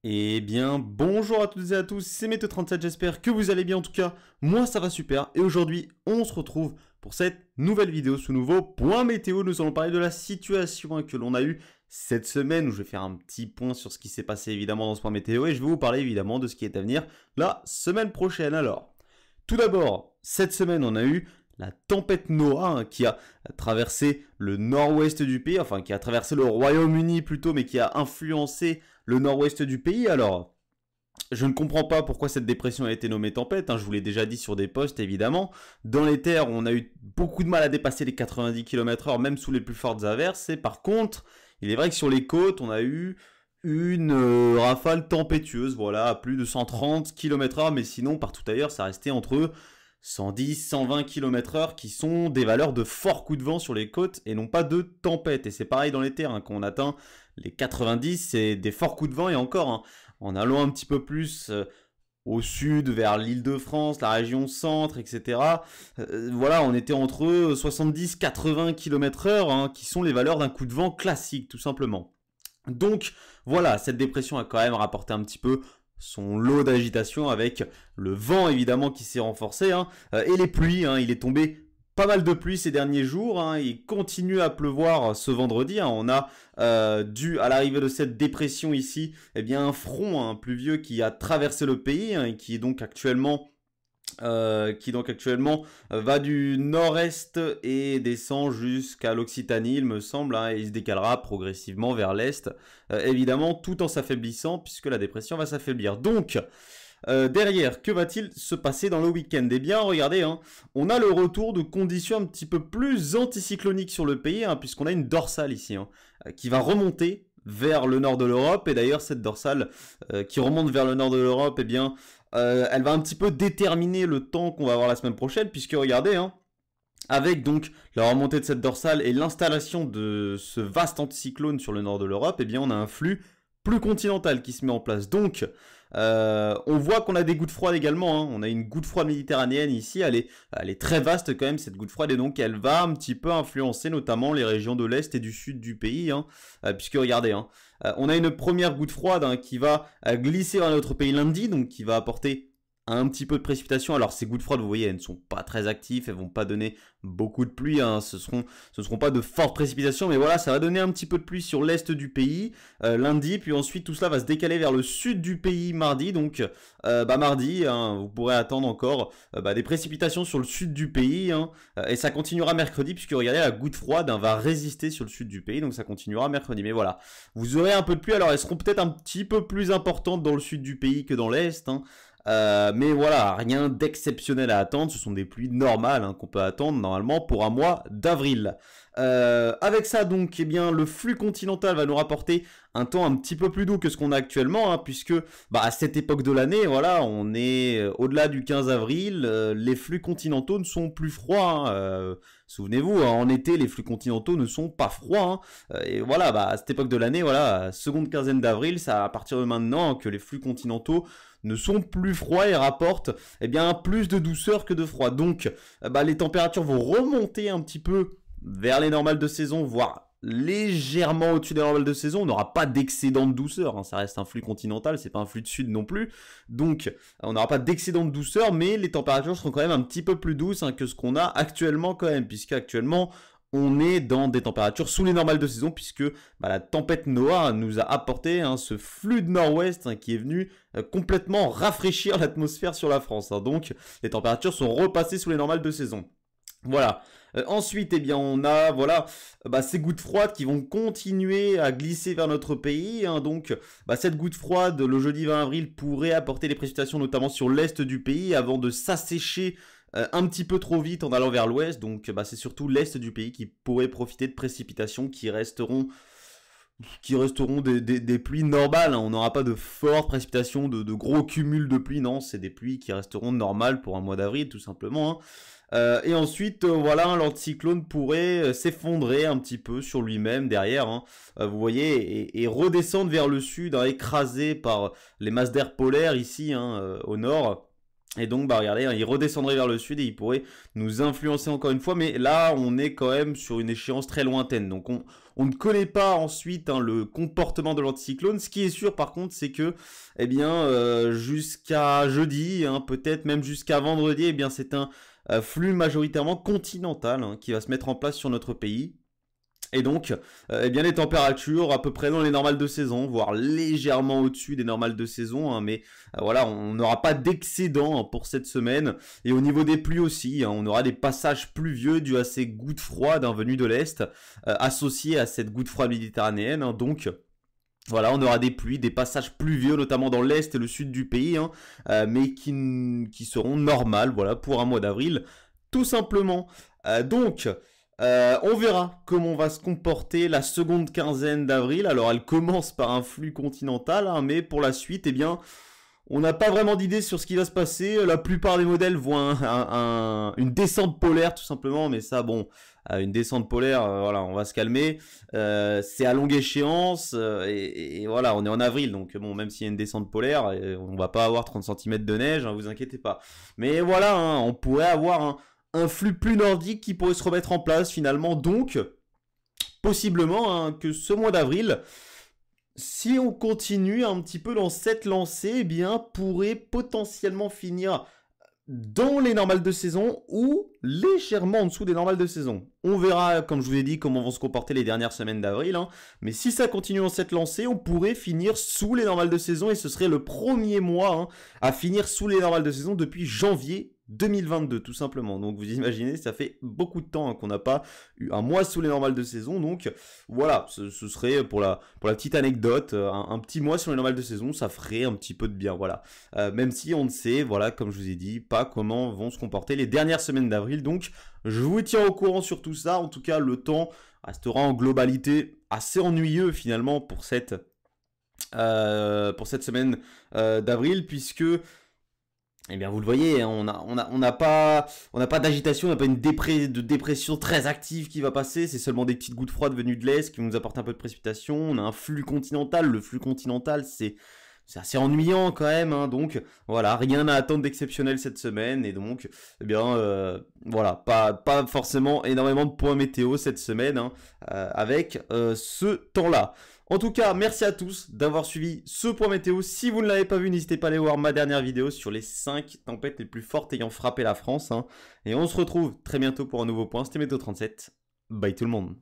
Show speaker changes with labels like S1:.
S1: Eh bien, bonjour à toutes et à tous, c'est Météo37, j'espère que vous allez bien. En tout cas, moi ça va super. Et aujourd'hui, on se retrouve pour cette nouvelle vidéo, ce nouveau point météo. Nous allons parler de la situation que l'on a eue cette semaine, où je vais faire un petit point sur ce qui s'est passé évidemment dans ce point météo. Et je vais vous parler évidemment de ce qui est à venir la semaine prochaine. Alors, tout d'abord, cette semaine, on a eu la tempête Noah qui a traversé le nord-ouest du pays, enfin qui a traversé le Royaume-Uni plutôt, mais qui a influencé le nord-ouest du pays. Alors, je ne comprends pas pourquoi cette dépression a été nommée tempête, je vous l'ai déjà dit sur des posts évidemment. Dans les terres, on a eu beaucoup de mal à dépasser les 90 km/h, même sous les plus fortes averses. Et par contre, il est vrai que sur les côtes, on a eu une rafale tempétueuse, voilà, à plus de 130 km/h, mais sinon, partout ailleurs, ça restait entre 110, 120 km/h, qui sont des valeurs de forts coups de vent sur les côtes et non pas de tempête. Et c'est pareil dans les terres, quand on atteint les 90, c'est des forts coups de vent. Et encore, en allant un petit peu plus au sud, vers l'Île-de-France, la région centre, etc. Voilà, on était entre 70-80 km/h, qui sont les valeurs d'un coup de vent classique, tout simplement. Donc voilà, cette dépression a quand même rapporté un petit peu son lot d'agitation, avec le vent évidemment qui s'est renforcé, et les pluies, il est tombé pas mal de pluie ces derniers jours, il continue à pleuvoir ce vendredi, on a dû à l'arrivée de cette dépression ici, un front pluvieux qui a traversé le pays, et qui est donc actuellement va du nord-est et descend jusqu'à l'Occitanie, il me semble, et il se décalera progressivement vers l'est, évidemment tout en s'affaiblissant, puisque la dépression va s'affaiblir. Donc derrière, que va-t-il se passer dans le week-end? Eh bien, regardez, on a le retour de conditions un petit peu plus anticycloniques sur le pays, puisqu'on a une dorsale ici, qui va remonter vers le nord de l'Europe. Et d'ailleurs, cette dorsale qui remonte vers le nord de l'Europe, elle va un petit peu déterminer le temps qu'on va avoir la semaine prochaine, puisque regardez, avec donc la remontée de cette dorsale et l'installation de ce vaste anticyclone sur le nord de l'Europe, on a un flux plus continental qui se met en place. Donc, on voit qu'on a des gouttes froides également, on a une goutte froide méditerranéenne ici, elle est très vaste quand même cette goutte froide, et donc elle va un petit peu influencer notamment les régions de l'est et du sud du pays, puisque regardez, on a une première goutte froide qui va glisser vers notre pays lundi, donc qui va apporter un petit peu de précipitation. Alors ces gouttes froides, vous voyez, elles ne sont pas très actives, elles vont pas donner beaucoup de pluie, ce seront pas de fortes précipitations, mais voilà, ça va donner un petit peu de pluie sur l'est du pays lundi, puis ensuite tout cela va se décaler vers le sud du pays mardi. Donc mardi, vous pourrez attendre encore des précipitations sur le sud du pays, et ça continuera mercredi, puisque regardez, la goutte froide va résister sur le sud du pays, donc ça continuera mercredi. Mais voilà, vous aurez un peu de pluie, alors elles seront peut-être un petit peu plus importantes dans le sud du pays que dans l'est, mais voilà, rien d'exceptionnel à attendre, ce sont des pluies normales qu'on peut attendre normalement pour un mois d'avril. Avec ça donc, le flux continental va nous rapporter un temps un petit peu plus doux que ce qu'on a actuellement, puisque à cette époque de l'année, voilà, on est au-delà du 15 avril, les flux continentaux ne sont plus froids. Souvenez-vous, en été, les flux continentaux ne sont pas froids, et voilà, à cette époque de l'année, voilà, seconde quinzaine d'avril, c'est à partir de maintenant que les flux continentaux ne sont plus froids et rapportent plus de douceur que de froid. Donc les températures vont remonter un petit peu vers les normales de saison, voire légèrement au-dessus des normales de saison. On n'aura pas d'excédent de douceur, ça reste un flux continental, c'est pas un flux de sud non plus, donc on n'aura pas d'excédent de douceur, mais les températures seront quand même un petit peu plus douces que ce qu'on a actuellement quand même, puisque actuellement on est dans des températures sous les normales de saison, puisque la tempête Noah nous a apporté ce flux de nord-ouest qui est venu complètement rafraîchir l'atmosphère sur la France. Donc les températures sont repassées sous les normales de saison. Voilà. Ensuite, on a ces gouttes froides qui vont continuer à glisser vers notre pays. Donc, cette goutte froide, le jeudi 20 avril, pourrait apporter des précipitations notamment sur l'est du pays avant de s'assécher un petit peu trop vite en allant vers l'ouest. Donc, c'est surtout l'est du pays qui pourrait profiter de précipitations qui resteront des pluies normales. On n'aura pas de fortes précipitations, de gros cumuls de pluie. Non, c'est des pluies qui resteront normales pour un mois d'avril, tout simplement. Et ensuite, l'anticyclone pourrait s'effondrer un petit peu sur lui-même derrière, vous voyez, et redescendre vers le sud, écrasé par les masses d'air polaires ici, au nord. Et donc, bah regardez, hein, il redescendrait vers le sud et il pourrait nous influencer encore une fois. Mais là, on est quand même sur une échéance très lointaine. Donc, on ne connaît pas ensuite hein, le comportement de l'anticyclone. Ce qui est sûr, par contre, c'est que, eh bien, jusqu'à jeudi, hein, peut-être même jusqu'à vendredi, eh bien, c'est un flux majoritairement continental hein, qui va se mettre en place sur notre pays. Et donc, eh bien les températures à peu près dans les normales de saison, voire légèrement au-dessus des normales de saison, hein, mais voilà, on n'aura pas d'excédent hein, pour cette semaine. Et au niveau des pluies aussi, hein, on aura des passages pluvieux dus à ces gouttes froides hein, venues de l'Est, associées à cette goutte froide méditerranéenne. Hein, donc, voilà, on aura des pluies, des passages pluvieux, notamment dans l'Est et le Sud du pays, hein, mais qui seront normales voilà, pour un mois d'avril, tout simplement. Donc... on verra comment va se comporter la seconde quinzaine d'avril. Alors elle commence par un flux continental, hein, mais pour la suite, eh bien, on n'a pas vraiment d'idée sur ce qui va se passer. La plupart des modèles voient une descente polaire tout simplement, mais ça, bon, une descente polaire, voilà, on va se calmer. C'est à longue échéance, et voilà, on est en avril, donc bon, même s'il y a une descente polaire, on va pas avoir 30 cm de neige, hein, vous inquiétez pas. Mais voilà, hein, on pourrait avoir un flux plus nordique qui pourrait se remettre en place finalement. Donc, possiblement hein, que ce mois d'avril, si on continue un petit peu dans cette lancée, eh bien, pourrait potentiellement finir dans les normales de saison ou légèrement en dessous des normales de saison. On verra, comme je vous ai dit, comment vont se comporter les dernières semaines d'avril. Hein. Mais si ça continue dans cette lancée, on pourrait finir sous les normales de saison et ce serait le premier mois hein, à finir sous les normales de saison depuis janvier 2022 tout simplement. Donc vous imaginez, ça fait beaucoup de temps hein, qu'on n'a pas eu un mois sous les normales de saison. Donc voilà, ce serait pour la petite anecdote, un petit mois sur les normales de saison, ça ferait un petit peu de bien. Voilà, même si on ne sait, voilà, comme je vous ai dit, pas comment vont se comporter les dernières semaines d'avril. Donc je vous tiens au courant sur tout ça. En tout cas, le temps restera en globalité assez ennuyeux finalement pour cette semaine d'avril, puisque eh bien, vous le voyez, on n'a pas d'agitation, on n'a pas une dépression très active qui va passer. C'est seulement des petites gouttes froides venues de l'Est qui vont nous apporter un peu de précipitation. On a un flux continental. Le flux continental, c'est assez ennuyant quand même. Hein. Donc, voilà, rien à attendre d'exceptionnel cette semaine. Et donc, eh bien, voilà, pas forcément énormément de points météo cette semaine hein, avec ce temps-là. En tout cas, merci à tous d'avoir suivi ce point météo. Si vous ne l'avez pas vu, n'hésitez pas à aller voir ma dernière vidéo sur les 5 tempêtes les plus fortes ayant frappé la France. Hein. Et on se retrouve très bientôt pour un nouveau point. C'était Météo 37. Bye tout le monde.